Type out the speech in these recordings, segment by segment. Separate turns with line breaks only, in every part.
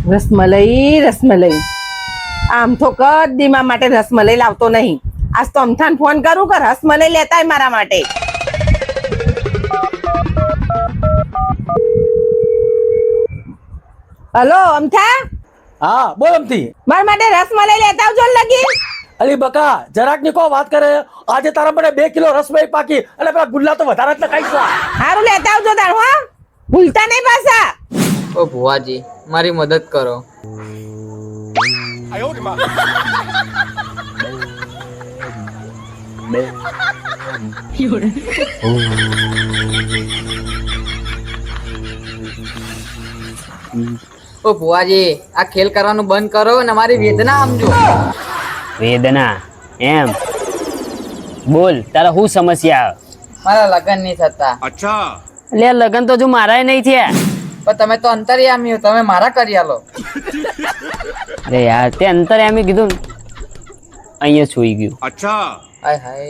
રસમલાઈ રસમલાઈ આમ તો કદી મારા માટે રસમલાઈ લાવતો નહીં. આજ તો અમથાને ફોન કરું કે રસમલાઈ લેતાય મારા માટે. હલો અમથા.
હા બોલ અમથી.
મારા માટે રસમલાઈ લેતા આવજો લગી.
અલી બકા જરાક ની કો વાત કરે. આજે તારા મને 2 કિલો રસમલાઈ પાકી અને પેલા ગુલ્લા તો વધારે જ ખાઈશ.
સારું લેતા આવજો તાર હા, ભૂલતા નહીં પાછા.
ઓ ભુવાજી મારી મદદ કરો. ઓ ભુવાજી આ ખેલ કરવાનું બંધ કરો ને મારી વેદના સમજો.
વેદના એમ બોલ, તારા શું સમસ્યા?
મારા લગ્ન નહીં થતા.
લે લગ્ન તો જો મારાય નહીં થયા.
પણ તમે તો અંતર્યામી હો, તમે મારા કરી આલો.
અરે યાર તે અંતર્યામી કીધું ને, અહીંયા છોઈ ગયું.
હાય હાય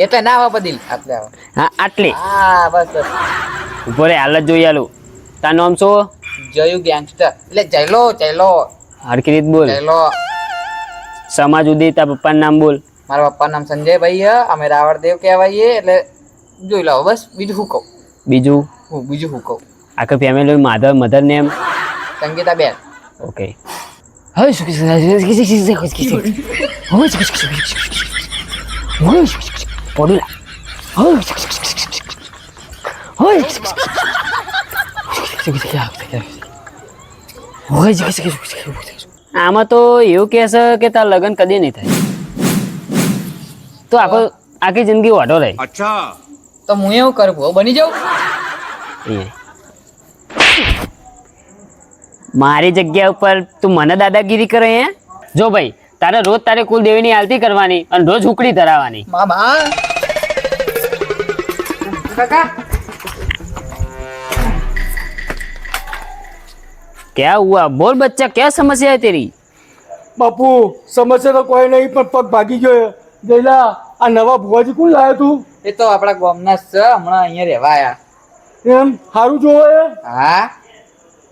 એટલે ના આવા બદલ આટલે આવો.
હા આટલી
હા બસ બસ.
ઉપર હાલ જ જોઈ આલું. તારું નામ શું?
જયુ ગેંગસ્ટર એટલે જયલો જયલો
હરખી રીત બોલ.
જયલો.
સમાજ ઉદય તારા પપ્પાનું નામ બોલ.
મારા પપ્પાનું નામ સંજયભાઈ હે, અમે રાવણદેવ કહેવાઈએ એટલે જોઈ લાવો બસ. બીજું શું કહું?
બીજું
બીજું શું કહું?
આખા ફેમિલી મધર નેમ
સંગીતા બેન.
ઓકે. આમાં તો એવું કહે છે કે તાર લગ્ન કદી નહીં થાય, તો આખી જિંદગી વાઢો રહે.
તો હું એવું કરું ભૂવો બની જાઉં?
મારી જગ્યા ઉપર તું મને દાદાગીરી કરે હે? જો ભાઈ તારે રોજ તારે કુલદેવીની આરતી કરવાની અને રોજ ઉકળી ધરાવવાની.
મામા કાકા
क्या हुआ बोल बच्चा, क्या समस्या है तेरी?
બાપુ સમસ્યા તો કોઈ નહીં, પણ પગ ભાગી ગયો. જયલા આ નવા ભુવાજી કોણ લાવ્યો તું?
એ તો આપણા ગામના જ છે, હમણાં અહીંયા રહેવા આયા.
એમ સારું જોવે?
હા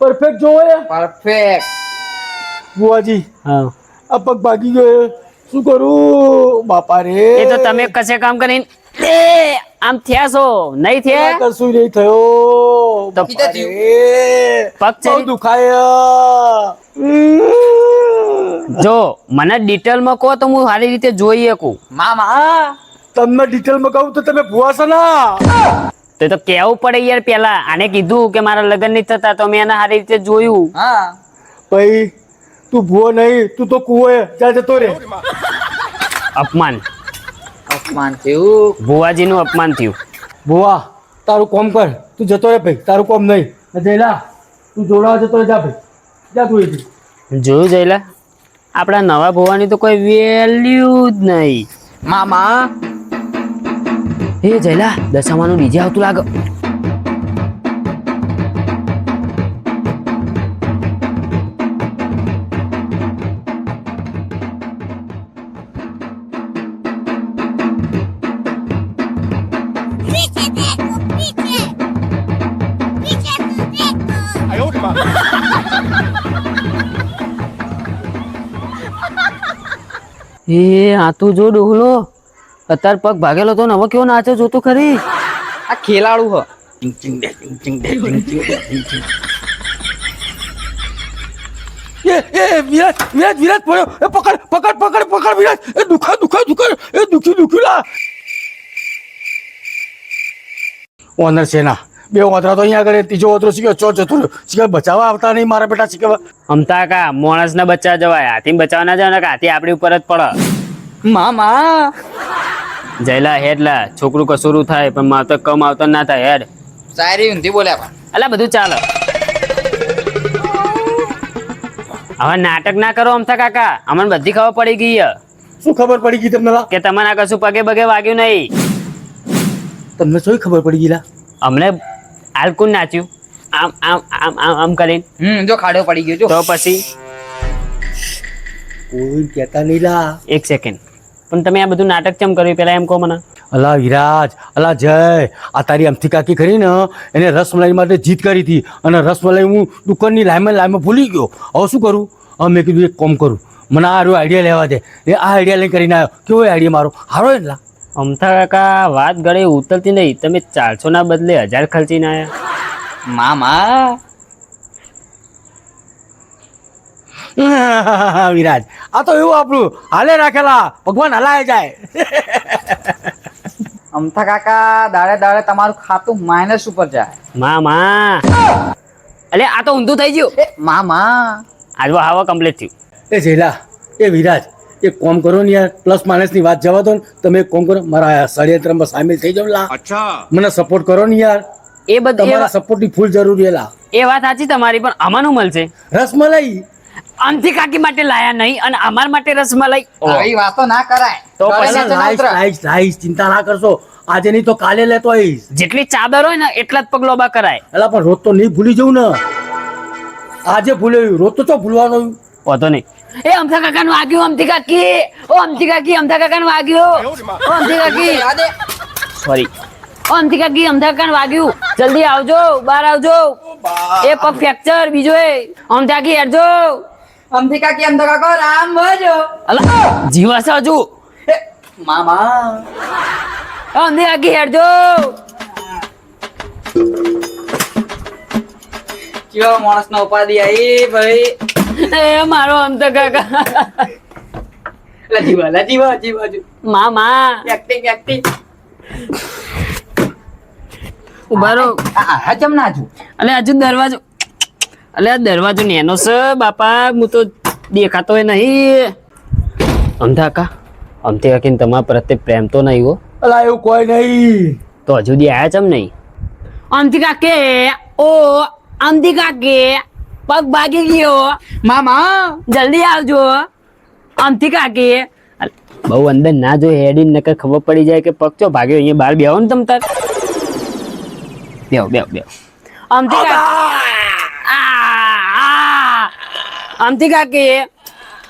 પરફેક્ટ જોવે
પરફેક્ટ.
ભુવાજી
हाँ
આ પગ ભાગી ગયો, શું કરું બાપા રે?
ये तो તમે કશે કામ કરીને આમ થયા છો નહીં થયા?
કશું નહીં થયો
તો
બાપા રે.
પગ છે
બહુ દુખાય.
જો મને ડિટેલમાં કહો તો હું સારી રીતે જોઈ શકું.
મામા
તમને ડિટેલમાં કહું તો તમે ભુવા છો ના?
તો કેવું પડે યાર. પેલા આને કીધું કે મારા લગ્ન નહીં થતા તો મેં એને સારી રીતે જોયું.
હા
ભાઈ તું ભુવો નહીં, તું તો કુવો જા જતો રે.
અપમાન,
અપમાન થયું.
ભુવાજીનું અપમાન થયું.
ભુવા તારું કોમ કર, તું જતો રે ભાઈ, તારું કોમ નહીં. જયલા તું જોડાવા જતો રે, જા ભાઈ જા તું અહીંથી.
જોયું જયલા, આપણા નવા ભુવાની તો કોઈ વેલ્યુ જ નહીં.
મામા
એ જયલા દશામાનું ડીજે આવતું લાગે. એ આ તું જો ડોહલો અત્યારે પગ ભાગેલો તો ને હવે કેવો નાચે જોતો ખરી.
આ ખેલાડુ હ.
વિરાટ વિરાટ વિરાટ પડ્યો. એ પકડ પકડ પકડ પકડ વિરાટ. એ દુખા દુખા દુખા, એ દુખી દુખી લા. ઓનર છે ના બે ઓતરા તો અહીંયા આગળ, ત્રીજો ઓતરો શીખ્યો ચો જતો રહ્યો. શીખર બચાવવા આવતા નહીં મારા બેટા. શીખવા
અમતા કા માણસ ને બચાવ જવાય, હાથી બચાવ ના જવાય, હાથી આપણી ઉપર જ પડે.
મામા
જયલા હેડલા છોકરું કસૂરું થાય પણ માવતર કમ આવતર ના થાય. હેડ
શાયરી ઊંધી બોલ્યા પણ.
અલા બધું ચાલે. હવે નાટક ના કરો અમથા કાકા, અમને બધી ખબર પડી ગઈ છે.
શું ખબર પડી ગઈ તમને?
કે તમને આ કશું પગે બગે વાગ્યું નહીં.
તમને શું ખબર પડી ગઈ?
અમને હાલ કોણ નાચ્યું આમ આમ આમ આમ આમ કરીને?
જો ખાડો પડી ગયો જો.
તો પછી
કોઈ કહેતા નહીં લા.
એક સેકન્ડ, પણ તમે આ બધું નાટક કેમ કર્યું પેલા એમ કહો મને.
અલા વિરાજ, અલા જય, આ તારી અમથી કાકી ખરી ને એને રસમલાઈ માટે જીત કરી હતી અને રસમલાઈ હું દુકાનની લાઈમાં ભૂલી ગયો. હવે શું કરું? હવે મેં કીધું એક કોમ કરું, મને આ આઈડિયા લેવા દે. એ આ આઈડિયા લઈને કરીને આવ્યો. કેવો આઈડિયા મારો? હારો એટલા
અમથા કાકા વાત ગળે ઉતરતી નહીં. તમે 400 ના બદલે 1000 ખર્ચીને આયા.
મામા
વિરાજ, આ તો એવું આપણું હાલે રાખેલા ભગવાન હલાય જાય.
અમથા કાકા દાડે દાડે તમારું ખાતું માઇનસ ઉપર જાય.
મામા અલે આ તો ઊંધું થઈ ગયું.
મામા
આજવો હાવો કમ્પ્લીટ થયું.
એ જયલા, એ વિરાજ, એક કોમ કરો ને યાર, પ્લસ માઇનસ ની વાત જવા દો ને. તમે એક કોમ કરો, મારા ષડયંત્રમાં સામેલ થઈ જાવ લા. મને સપોર્ટ કરો ને યાર,
એ બધું
તમારા સપોર્ટ ની ફૂલ જરૂરી છે લા.
એ વાત સાચી તમારી, પણ આમાંનું મળશે.
રસમલાઈ
અમથી કાકી માટે લાયા નહીં અને અમાર માટે રસમલાઈ.
આવી વાતો ના કરાય.
તો પછી
ગળે છે
નાઈસ
નત્ર.
નાઈસ નાઈસ, ચિંતા ના કરશો. આજે નહીં તો કાલે લેતો આવીશ.
જેટલી ચાદર હોય ને એટલા જ પગ લોબા કરાય.
અલા પણ રોજ તો નહીં ભૂલી જવું ને. આજે ભૂલ્યો, રોજ તો ચો ભૂલવાનો.
વાંધો નહીં. એ અમથા કાકાનું વાગ્યું, અમથી કાકી. ઓ અમથી કાકી, અમથા કાકાનું વાગ્યું. ઓ અમથી કાકી, સોરી. ઓ અમથી કાકી, અમથા કાકાનું વાગ્યું. જલ્દી આવજો, બહાર આવજો. એ પગ ફ્રેક્ચર, બીજો એ અમથા કાકી હેડજો.
અમથી કાકી અમથા કાકો રામ ભજો.
અલા જીવા છે હજુ.
મામા
અમથી કાકી હેડજો.
કેવો માણસ નો ઉપાધિ આવી ભાઈ.
એ મારો અમથા કાકા.
જીવા જીવા જીવા
મામા
એક્ટિંગ એક્ટિંગ.
ઉભા રહો.
હજમ ના છું.
અલે હજુ દરવાજો, અલે આ દરવાજો નેનો છે બાપા, હું તો દેખાતો નહીં. અમથા કાકા, અમથી કાકીને તમારા પ્રત્યે પ્રેમ તો નહીં હો.
અલા એવું કોઈ નહીં.
તો હજુ દી આયા ચમ નહીં? અમથી કાકે, ઓ અમથી કાકે, પગ ભાગી ગયો.
મામા
જલ્દી આવજો. અમથી કાકે બહુ અંદર ના જો હેડી નકર ખબર પડી જાય કે પગ ચો ભાગ્યો. અહીંયા બહાર બેહો ને તમ તાર. બેહો બેહો બેહો. અમથી કાકે, અમથી કાકે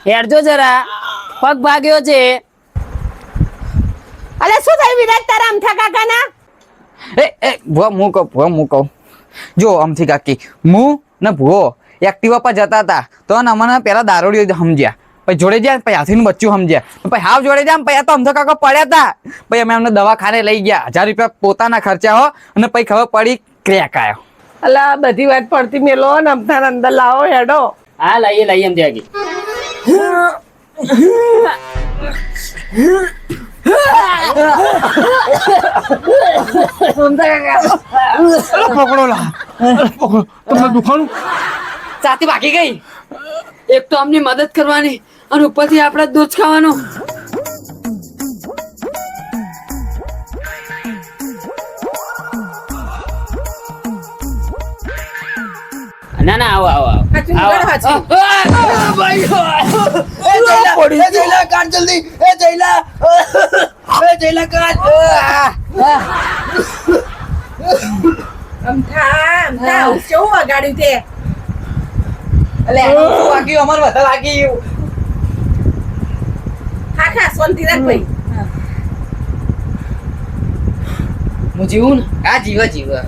હેડજો જરા, પગ ભાગ્યો છે.
અલે શું થયું વિરાજ તારા અમથા કાકાના?
એ ભૂવા હું કહું. જો અમથી કાકી, હું ને ભૂવો એક્ટિવા પર જતા હતા તો ને અમને પેલા દારૂડિયો સમજ્યા, પછી જોડે જાય પછી હાથીનું બચ્ચું સમજ્યા, પછી હાવ જોડે જાય પછી તો અમથા કાકા પડ્યા હતા. પછી અમે અમને દવાખાને લઈ ગયા, 1000 રૂપિયા પોતાના ખર્ચા હો, અને પછી ખબર પડી ક્રેક આવ્યો.
અલા બધી વાત પડતી મેલો ને અમથાને અંદર લાવો હેડો.
હા લઈએ લઈએ અમથી કાકી.
પકડો લા, પકડો. તમને દુખાનું?
છાતી ભાગી ગઈ. એક તો અમની મદદ કરવાની અને ઉપરથી આપણા દૂધ ખાવાનો. ના ના આવો આવો આવો.
હાચું નીકળ, હાચું. અમથા અમથા આવું કેવું વગાડ્યું તે?
એટલે એનું શું વાગ્યું? અમારે વધારે વાગ્યું.
ખા ખા શાંતિ રાખ ભાઈ.
હું જીવું ને
આ જીવા જીવા.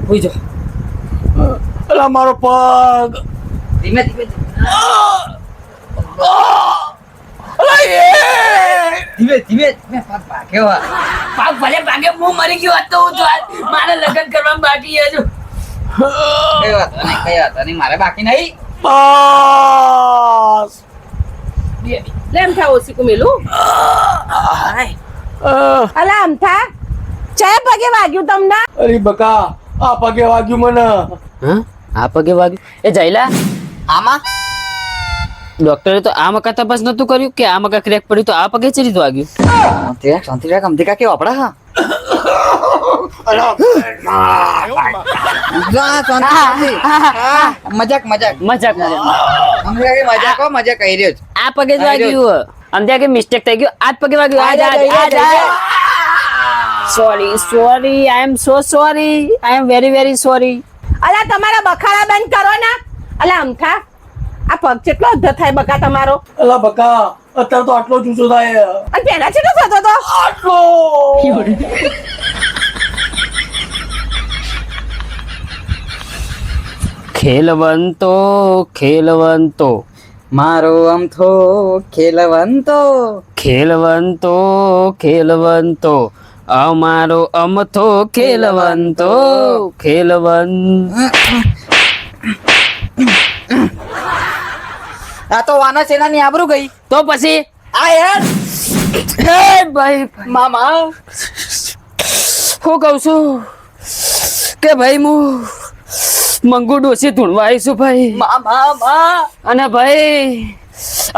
હોઈ જો.
અલા મારો પગ.
ધીમે ધીમે ધીમે ધીમે ધીમે પગ ભાગ્યો.
પાક ભલે ભાગે હું મરી ગયો હતો. હું જો મારે લગ્ન કરવા બાકી હજુ.
કઈ વાત નહીં, મારે બાકી નહીં.
બસ.
લે અમથા ઓછી કુમેલું. અલા અમથા ચા પગે વાગ્યું તમને?
અરે બકા, આ પગે વાગ્યું મને.
હા આ પગે વાગ્યું. એ જયલા,
આમાં
ડોક્ટરે તો આ મકા તપાસ નતું કર્યું કે આ મકા ક્રેક પડ્યું તો આ પગે ચરી તો વાગ્યું?
શાંતિ રાખ અમથી કાકી વાપડા હા. મજાક મજાક
મજાક
અમથી કાકી મજાક હો, મજાક કહી રહ્યો છે.
આ પગે જ વાગ્યું. આમ ત્યાં કે મિસ્ટેક થઈ ગયું. આ જ પગે વાગ્યું. Sorry sorry, I am so sorry, I am very very sorry.
અલા તમારા બખાડા બંધ કરો ને. અલા અમથા આ પગ કેટલો અડધો થાય બકા તમારો?
અલા બકા અત્યારે તો આટલો જ ઊંચો થાય
અને પેલા કેટલો થતો હતો?
આટલો.
ખેલવંતો ખેલવંતો
મારો અમથો ખેલવંતો
ખેલવંતો ખેલવંતો અમારો અમથો ખેલવંતો ખેલવંત.
આ તો વાના સેનાની આબરૂ ગઈ.
તો પછી
આ યાર
હે ભાઈ
મામા
હું કહું છું કે ભાઈ હું મંગુ ડોસી ધૂણવા આવીશું ભાઈ.
મામા
અને ભાઈ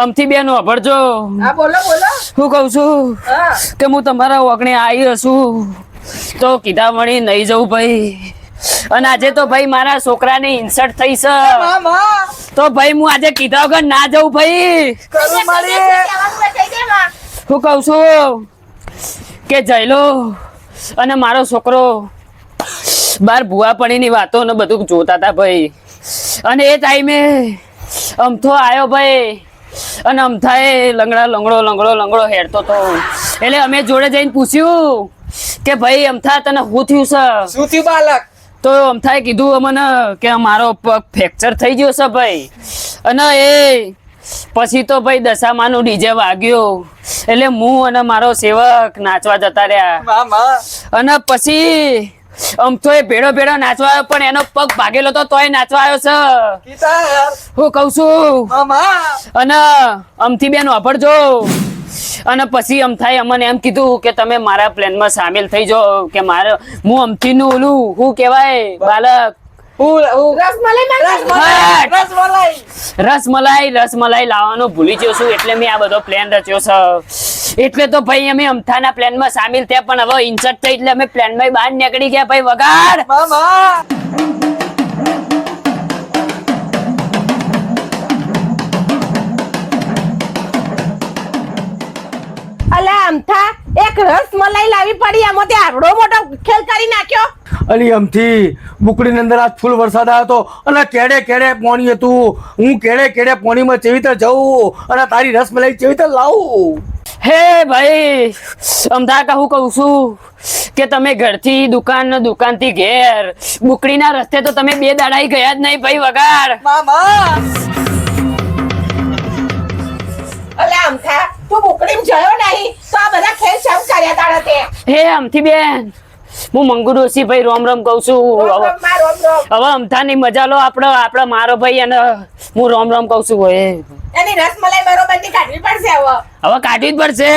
અમથી બેન વાપરજો.
હા બોલો બોલો.
હું કહું છું
હા
કે હું તમારા ઓગણે આવી હશું તો કીધા મળી નહીં જવું ભાઈ. અને આજે તો ભાઈ મારા છોકરાની ઇન્સર્ટ થઈ છે
મામા
તો ભાઈ હું આજે કીધા વગર ના જવું ભાઈ.
કરું મારી
હું કહું છું કે જયલો અને મારો છોકરો બાર ભૂવા પડીની વાતો ને બધું જોતા હતા ભાઈ. અને એ ટાઈમે અમથો આવ્યો ભાઈ અને અમથાએ લંગડો હેડતો હતો. એટલે અમે જોડે જઈને પૂછ્યું કે ભાઈ અમથા તને શું થયું છે?
શું થયું બાલક?
તો અમથાએ કીધું અમને કે મારો પગ ફ્રેક્ચર થઈ ગયો છે ભાઈ. અને એ પછી તો ભાઈ દશામાનું ડીજે વાગ્યું એટલે હું અને મારો સેવક નાચવા જતા રહ્યા.
મામા
અને પછી અમથો એ ભેડો નાચવા આવ્યો પણ એનો પગ ભાગેલો તો તોય નાચવા આવ્યો છે.
કીધા યાર
હું કઉ છું.
મામા
અને અમથી બેન વાપરજો. અને પછી અમથાએ અમને એમ કીધું કે તમે મારા પ્લાનમાં સામેલ થઈ જાઓ કે હું અમથીનું ઓલું શું કહેવાય બાલક રસમલાઈ લાવવાનો ભૂલી ગયો છું એટલે મેં આ બધો પ્લાન રચ્યો છે. એટલે તો ભાઈ અમે અમથાના પ્લાનમાં સામેલ થયા પણ હવે ઇન્સર્ટ થઈ એટલે અમે પ્લાનમાં બહાર નીકળી ગયા ભાઈ. વગાડ
મામા
અલા અમથા એક રસમલાઈ લાવી પડી એમાં તે આવડો મોટો ખેલ કરી નાખ્યો.
અલી અમથી બુકડીની અંદર આજ ફૂલ વરસાદ આવ્યો હતો અને કેડે પાણી હતું. હું કેડે પાણીમાં ચેવી રીતે જવું અને તારી રસમલાઈ ચેવી રીતે લાવું?
હે ભાઈ અમથા કહું કહું છું કે તમે ઘરથી દુકાનથી ઘેર બુકડીના રસ્તે તો તમે 2 દાડા ગયા જ નહીં ભાઈ. વગાડ
મામા
અલા અમથા તું બુકડીમાં જયો નહીં તો આ બધા ખેલ શમ કર્યા તારા તે?
હે અમથી બેન હું મંગુ ડોસી ભાઈ રોમ કહું છું. હવે અમથાની મજા લો આપડે મારો ભાઈ અને હું રોમ કહું છું.
એની રસમલાઈ બરોબર ની કાઢવી પડશે હવે.
હવે કાઢવી જ પડશે.